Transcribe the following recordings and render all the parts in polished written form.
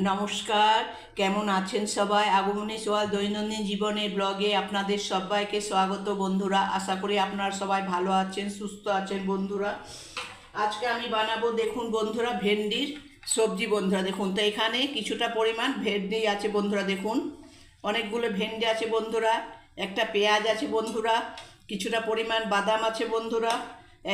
নমস্কার, কেমন আছেন সবাই? আগমনী সোয়াল দৈনন্দিন জীবনের ব্লগে আপনাদের সবাইকে স্বাগত বন্ধুরা। আশা করি আপনারা সবাই ভালো আছেন, সুস্থ আছেন বন্ধুরা। আজকে আমি বানাবো, দেখুন বন্ধুরা, ভেন্ডির সবজি বন্ধুরা। দেখুন তো এখানে কিছুটা পরিমাণ ভেন্ডি আছে বন্ধুরা, দেখুন অনেকগুলো ভেন্ডি আছে বন্ধুরা, একটা পেঁয়াজ আছে বন্ধুরা, কিছুটা পরিমাণ বাদাম আছে বন্ধুরা,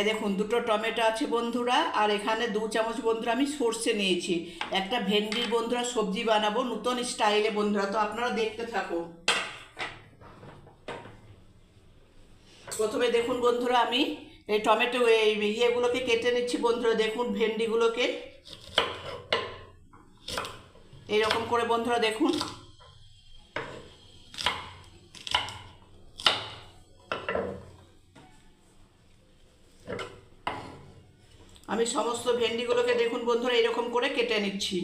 দেখুন দুটো টমেটো আছে বন্ধুরা, আর এখানে 2 চামচ বন্ধুরা আমি সর্ষে নিয়েছি। একটা ভেন্ডির বন্ধুরা সবজি বানাবো নতুন স্টাইলে বন্ধুরা, তো আপনারা দেখতে থাকুন। প্রথমে দেখুন বন্ধুরা, আমি এই টমেটো ইয়েগুলোকে কেটে নিচ্ছি বন্ধুরা। দেখুন ভেন্ডিগুলোকে এইরকম করে বন্ধুরা, দেখুন আমি সমস্ত ভেন্ডিগুলোকে দেখুন বন্ধুরা এরকম করে কেটে নিচ্ছি।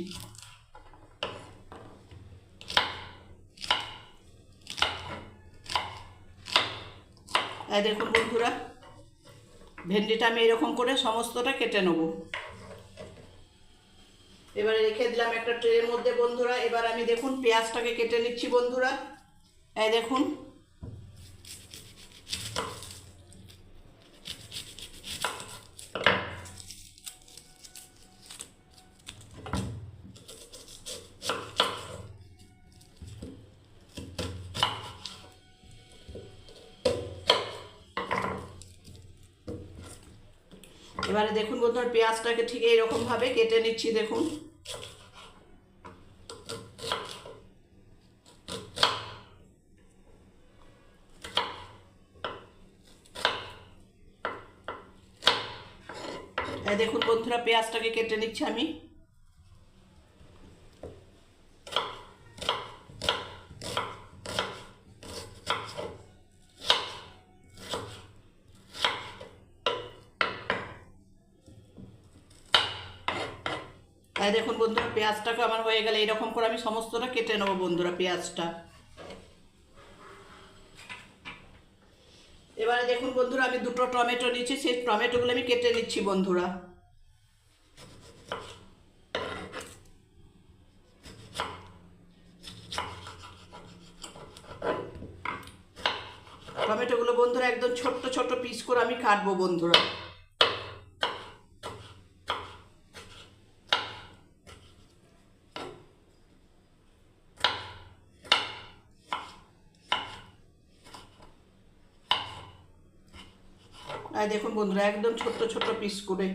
দেখুন বন্ধুরা, ভেন্ডিটা আমি এরকম করে সমস্তটা কেটে নেব। এবারে রেখে দিলাম একটা ট্রের মধ্যে বন্ধুরা। এবার আমি দেখুন পেঁয়াজটাকে কেটে নিচ্ছি বন্ধুরা। দেখুন এবারে দেখুন বন্ধুরা, পেঁয়াজটাকে ঠিক এইরকমভাবে কেটে নিচ্ছি। দেখুন দেখুন বন্ধুরা, পেঁয়াজটাকে কেটে নিচ্ছি আমি। দেখুন বন্ধুরা, পেঁয়াজটাকে আমার হয়ে গেলে এরকম করে আমি সমস্তটা কেটে নেবো বন্ধুরা পেঁয়াজটা। এবারে দেখুন বন্ধুরা, আমি দুটো টমেটো নিয়েছি, সেই টমেটোগুলো আমি কেটে নিচ্ছি বন্ধুরা। টমেটোগুলো বন্ধুরা একদম ছোট্ট ছোট্ট পিস করে আমি কাটবো বন্ধুরা। দেখুন বন্ধুরা একদম ছোট্ট ছোট্ট পিস করে।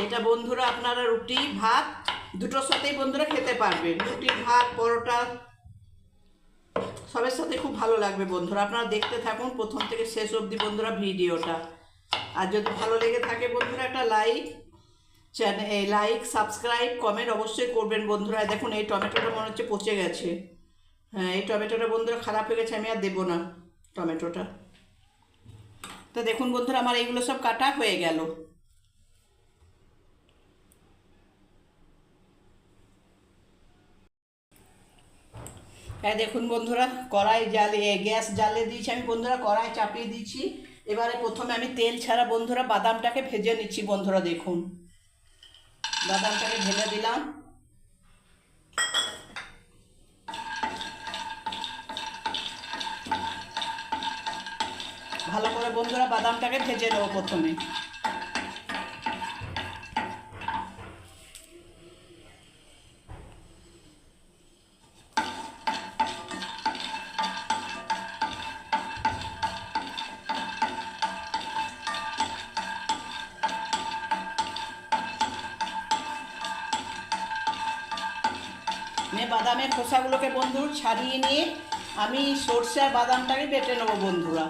এটা বন্ধুরা আপনারা রুটি ভাত দুটোর সাথেই বন্ধুরা খেতে পারবেন। রুটি ভাত পরোটা সবের সাথে খুব ভালো লাগবে বন্ধুরা। আপনারা দেখতে থাকুন প্রথম থেকে শেষ অবধি বন্ধুরা ভিডিওটা। আর যদি ভালো লেগে থাকে বন্ধুরা একটা লাইক সাবস্ক্রাইব কমেন্ট অবশ্যই করবেন বন্ধুরা। দেখুন এই টমেটোটা মনে হচ্ছে পচে গেছে। হ্যাঁ, এই টমেটোটা বন্ধুরা খারাপ হয়ে গেছে, আমি আর দেবো না টমেটোটা। তো দেখুন বন্ধুরা, আমার এইগুলো সব কাটা হয়ে গেল। দেখুন বন্ধুরা, গ্যাস জ্বালিয়ে দিয়েছি আমি বন্ধুরা, কড়াই চাপিয়ে দিয়েছি। এবারে প্রথমে আমি তেল ছাড়া বন্ধুরা বাদামটাকে ভেজে নিচ্ছি বন্ধুরা। দেখুন বাদামটাকে ভেজে দিলাম। ভালো করে বন্ধুরা বাদামটাকে ভেজে নেবো প্রথমে। বাদামের খোসাগুলোকে বন্ধু ছাড়িয়ে নিয়ে আমি সরষে আর বাদামটাকে বেটে নেবো বন্ধুরা।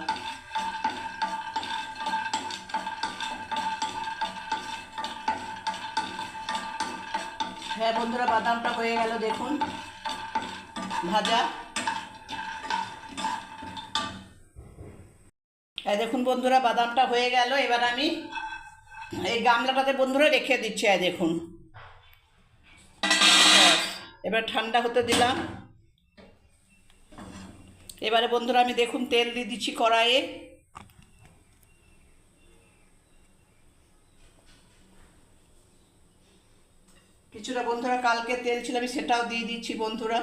হ্যাঁ বন্ধুরা, বাদামটা হয়ে গেল দেখুন ভাজা। হ্যাঁ দেখুন বন্ধুরা, বাদামটা হয়ে গেল। এবার আমি এই গামলাটাতে বন্ধুরা রেখে দিচ্ছি। দেখুন, এবার ঠান্ডা হতে দিলাম। এবারে বন্ধুরা আমি দেখুন তেল দিয়ে দিচ্ছি কড়াইয়ে। কিছুটা বন্ধুরা কালকে তেল ছিল, আমি সেটাও দিয়ে দিচ্ছি বন্ধুরা।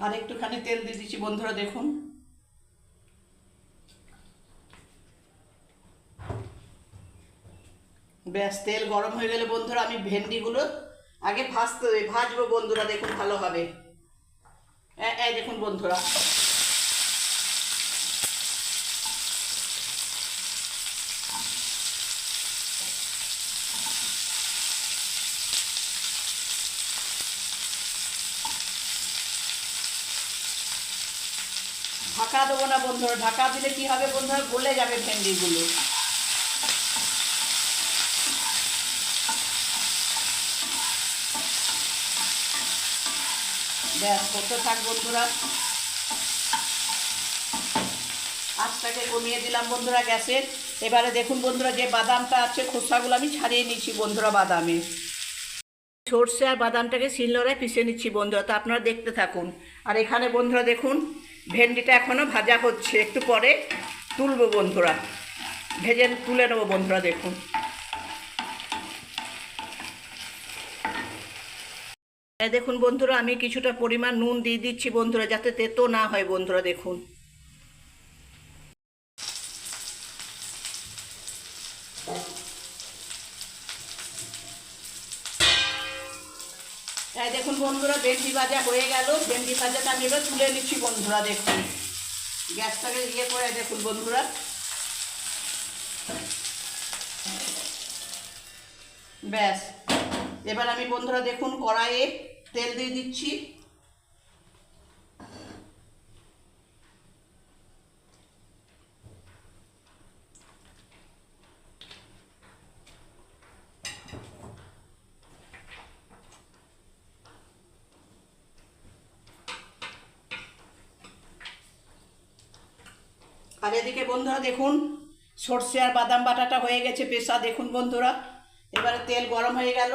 আর একটুখানি তেল দিয়ে দিচ্ছি বন্ধুরা দেখুন। ব্যাস, তেল গরম হয়ে গেলে বন্ধুরা আমি ভেন্ডিগুলো আগে ভাজবো বন্ধুরা দেখুন ভালোভাবে। এই দেখুন বন্ধুরা, ঢাকা দেবো না বন্ধুরা, ঢাকা দিলে কি হবে বন্ধুরা, গলে যাবে ভেন্ডিগুলো। ব্যাস, করতে থাক বন্ধুরা। আঁচটাকে কমিয়ে দিলাম বন্ধুরা গ্যাসের। এবারে দেখুন বন্ধুরা, যে বাদামটা আছে খোসাগুলো আমি ছাড়িয়ে নিচ্ছি বন্ধুরা বাদামে। সর্ষে আর বাদামটাকে শিলনোড়ায় পিষে নিচ্ছি বন্ধুরা, তো আপনারা দেখতে থাকুন। আর এখানে বন্ধুরা দেখুন ভেন্ডিটা এখনও ভাজা হচ্ছে, একটু পরে তুলবো বন্ধুরা, ভেজে তুলে নেবো বন্ধুরা দেখুন। দেখুন বন্ধুরা, আমি কিছুটা পরিমাণ নুন দিয়ে দিচ্ছি বন্ধুরা, যাতে তেতো না হয় বন্ধুরা দেখুন। দেখুন বন্ধুরা, ভেন্ডি ভাজা হয়ে গেল। ভেন্ডি ভাজাটা আমি এবার তুলে নিচ্ছি বন্ধুরা দেখুন। গ্যাসটাকে ইয়ে করে দেখুন বন্ধুরা। ব্যাস, এবার আমি বন্ধুরা দেখুন কড়াইয়ে তেল দিয়ে দিচ্ছি। আর এদিকে বন্ধুরা দেখুন সর্ষে আর বাদাম বাটাটা হয়ে গেছে পেশা দেখুন বন্ধুরা। এবারে তেল গরম হয়ে গেল,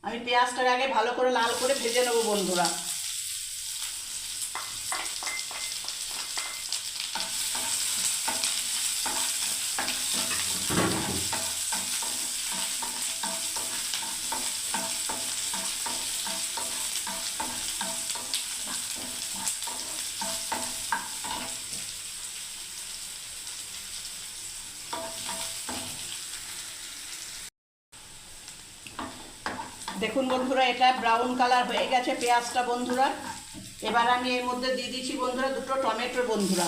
আমি পেঁয়াজটার আগে ভালো করে লাল করে ভেজে নেবো বন্ধুরা। দেখুন বন্ধুরা, এটা ব্রাউন কালার হয়ে গেছে পেঁয়াজটা বন্ধুরা। এবার আমি এর মধ্যে দিয়ে দিচ্ছি বন্ধুরা দুটো টমেটো বন্ধুরা।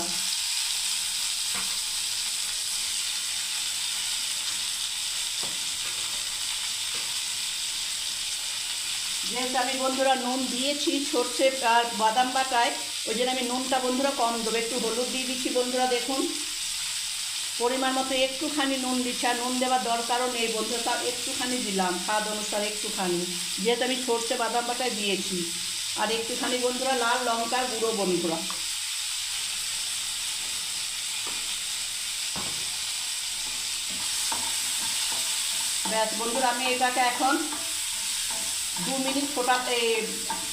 যেহেতু আমি বন্ধুরা নুন দিয়েছি সর্ষে আর বাদাম বাটায়, ওই জন্য আমি নুনটা বন্ধুরা কম দেবো। একটু হলুদ দিয়ে দিচ্ছি বন্ধুরা দেখুন, পরিমাণ মতো একটুখানি নুন দিচ্ছি। আর নুন দেওয়ার দরকারও নেই বন্ধুরা, তাও একটুখানি দিলাম স্বাদ অনুসারে একটুখানি, যেহেতু আমি সর্ষে বাদাম বাটায় দিয়েছি। আর একটুখানি বন্ধুরা লাল লঙ্কার গুঁড়ো বন্ধুরা। ব্যাস বন্ধুরা, আমি এটাকে এখন 2 মিনিট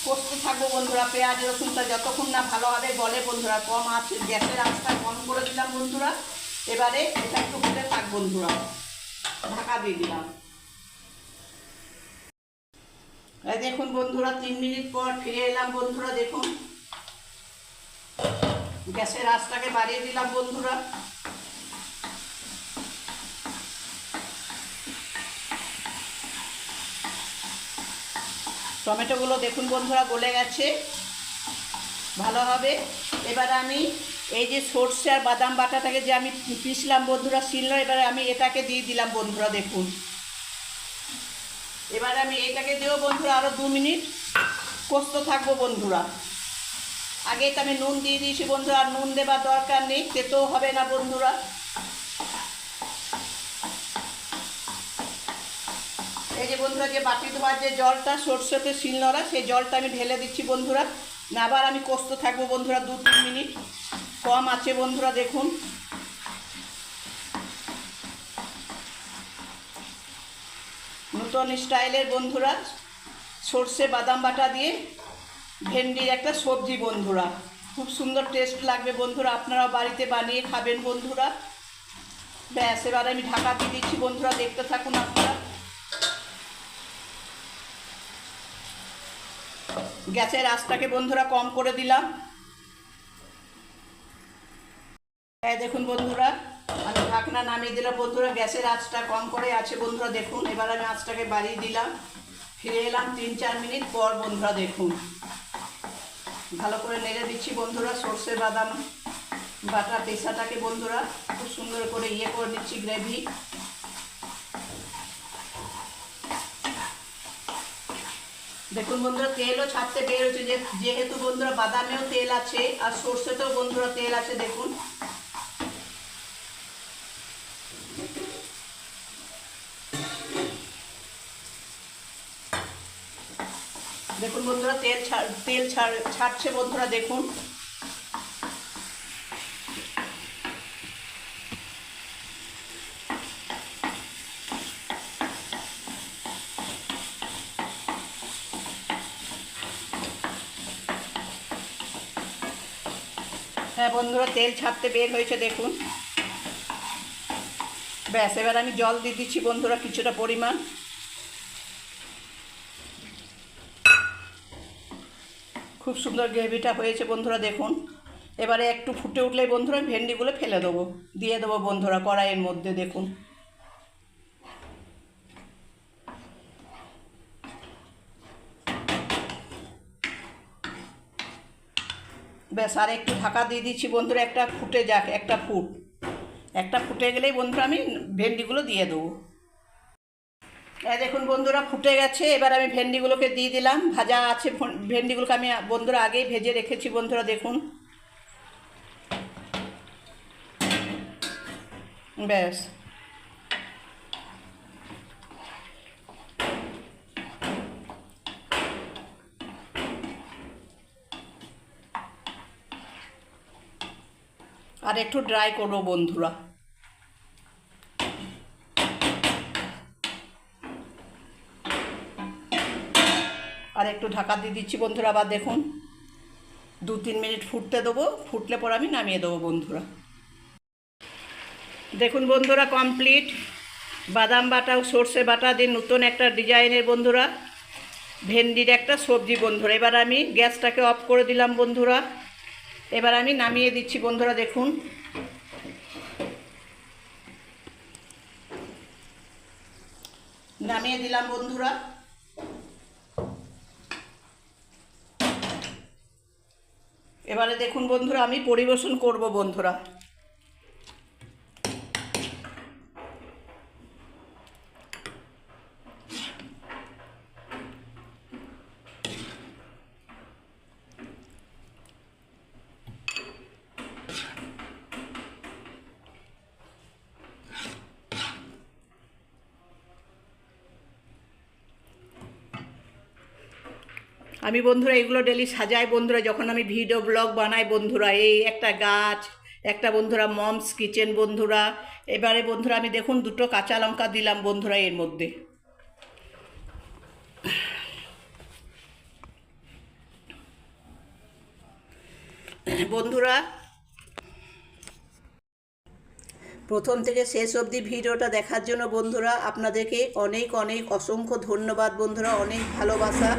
কষতে থাকবো বন্ধুরা। পেঁয়াজ রসুনটা যতক্ষণ না ভালোভাবে গলে বন্ধুরা, কম আছে গ্যাসের আঁচটা কম করে দিলাম বন্ধুরা। এবারে এটা একটু হতে থাক বন্ধুরা, ঢাকা দিয়ে দিলাম। দেখুন বন্ধুরা 3 মিনিট পর ফিরে এলাম বন্ধুরা দেখুন। গ্যাসের আঁচটাকে বাড়িয়ে দিলাম বন্ধুরা। টমেটোগুলো দেখুন বন্ধুরা গলে গেছে ভালোভাবে। এবার আমি এই যে সর্ষে আর বাদাম বাটাটাকে যে আমি পিষলাম বন্ধুরা শিলনোড়ায়, এবারে আমি এটাকে দিয়ে দিলাম বন্ধুরা দেখুন। এবার আমি এটাকে দেবো বন্ধুরা, আরও 2 মিনিট কষতে থাকবো বন্ধুরা। আগে তো আমি নুন দিয়ে দিয়েছি বন্ধুরা, আর নুন দেবার দরকার নেই, তেতেও হবে না বন্ধুরা। এই যে বন্ধুরা, যে বাটি ধোয়ার যে জলটা সরষেতে শিলনোড়া, সেই জলটা আমি ঢেলে দিচ্ছি বন্ধুরা। আবার আমি কষতে থাকবো বন্ধুরা 2-3 মিনিট, কম আছে বন্ধুরা। দেখুন নতুন স্টাইলের বন্ধুরা সর্ষে বাদাম বাটা দিয়ে ভেন্ডির একটা সবজি বন্ধুরা, খুব সুন্দর টেস্ট লাগবে বন্ধুরা। আপনারাও বাড়িতে বানিয়ে খাবেন বন্ধুরা। ব্যাস, এবার আমি ঢাকা দিয়ে দিচ্ছি বন্ধুরা, দেখতে থাকুন আপনারা। গ্যাসের আঁচটাকে বন্ধুরা কম করে দিলাম। দেখুন বন্ধুরা, আমি ঢাকনা নামিয়ে দিলাম বন্ধুরা, গ্যাসের আঁচটা কম করে আছে বন্ধুরা। দেখুন এবার আমি আঁচটাকে বাড়িয়ে দিলাম, ফিরে এলাম 3-4 মিনিট পর বন্ধুরা। দেখুন ভালো করে নেড়ে দিচ্ছি বন্ধুরা। সর্ষে বাদাম বাটা পেশাটাকে বন্ধুরা খুব সুন্দর করে করে দিচ্ছি গ্রেভি। দেখুন বন্ধুরা, তেলও ছাড়তে বের হচ্ছে, যেহেতু বন্ধুরা বাদামেও তেল আছে আর সর্ষেতেও বন্ধুরা তেল আছে। দেখুন দেখুন বন্ধুরা, তেল ছাড়ছে বন্ধুরা। দেখুন হ্যাঁ বন্ধুরা, তেল ছাড়তে বের হয়েছে দেখুন। ব্যাস, এবার আমি জল দিয়ে দিচ্ছি বন্ধুরা কিছুটা পরিমাণ। খুব সুন্দর গ্রেভিটা হয়েছে বন্ধুরা। দেখুন এবারে একটু ফুটে উঠলেই বন্ধুরা ভেন্ডিগুলো ফেলে দেবো, দিয়ে দেবো বন্ধুরা কড়াইয়ের মধ্যে। দেখুন ব্যাস, আর একটু ঢাকা দিয়ে দিচ্ছি বন্ধুরা, একটা ফুটে যাক, একটা ফুটে গেলেই বন্ধুরা আমি ভেন্ডিগুলো দিয়ে দেবো। দেখুন বন্ধুরা ফুটে গেছে, এবার আমি ভেন্ডিগুলোকে দিয়ে দিলাম। ভাজা আছে ভেন্ডিগুলোকে আমি বন্ধুরা আগেই ভেজে রেখেছি বন্ধুরা। দেখুন ব্যাস, আর একটু ড্রাই করবো বন্ধুরা। আর একটু ঢাকা দিয়ে দিচ্ছি বন্ধুরা। আবার দেখুন 2-3 মিনিট ফুটতে দেবো, ফুটলে পর আমি নামিয়ে দেবো বন্ধুরা। দেখুন বন্ধুরা কমপ্লিট, বাদাম বাটা ও সর্ষে বাটা দিয়ে নতুন একটা ডিজাইনের বন্ধুরা ভেন্ডির একটা সবজি বন্ধুরা। এবার আমি গ্যাসটাকে অফ করে দিলাম বন্ধুরা, এবার আমি নামিয়ে দিচ্ছি বন্ধুরা। দেখুন নামিয়ে দিলাম বন্ধুরা। এবারে দেখুন বন্ধুরা আমি পরিবেশন করব বন্ধুরা। আমি বন্ধুরা এগুলো ডেলি সাজাই বন্ধুরা, যখন আমি ভিডিও ব্লগ বানাই বন্ধুরা। এই একটা গাছ, একটা বন্ধুরা মমস কিচেন বন্ধুরা। এবারে বন্ধুরা আমি দেখুন 2টো কাঁচা লঙ্কা দিলাম বন্ধুরা এর মধ্যে। বন্ধুরা প্রথম থেকে শেষ অবধি ভিডিওটা দেখার জন্য বন্ধুরা আপনাদেরকে অনেক অনেক অসংখ্য ধন্যবাদ বন্ধুরা, অনেক ভালোবাসা।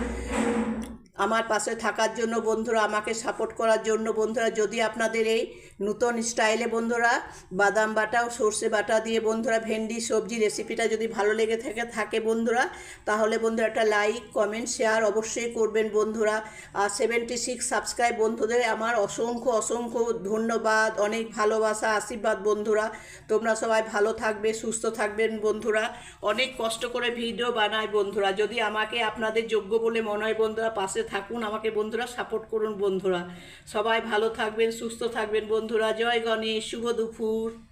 আমার পাশে থাকার জন্য বন্ধুরা, আমাকে সাপোর্ট করার জন্য বন্ধুরা। যদি আপনাদের এই নতুন স্টাইলে বন্ধুরা বাদাম বাটা ও সর্ষে বাটা দিয়ে বন্ধুরা ভেন্ডি সবজি রেসিপিটা যদি ভালো লেগে থাকে বন্ধুরা, তাহলে বন্ধুরা একটা লাইক কমেন্ট শেয়ার অবশ্যই করবেন বন্ধুরা। আর 76 সাবস্ক্রাইব বন্ধুদের আমার অসংখ্য অসংখ্য ধন্যবাদ, অনেক ভালোবাসা আশীর্বাদ বন্ধুরা। তোমরা সবাই ভালো থাকবে, সুস্থ থাকবেন বন্ধুরা। অনেক কষ্ট করে ভিডিও বানাই বন্ধুরা। যদি আমাকে আপনাদের যোগ্য বলে মনে হয় বন্ধুরা, পাশে থাকুন, আমাকে বন্ধুরা সাপোর্ট করুন বন্ধুরা। সবাই ভালো থাকবেন, সুস্থ থাকবেন বন্ধুরা। জয় গণেশ, শুভ দুপুর।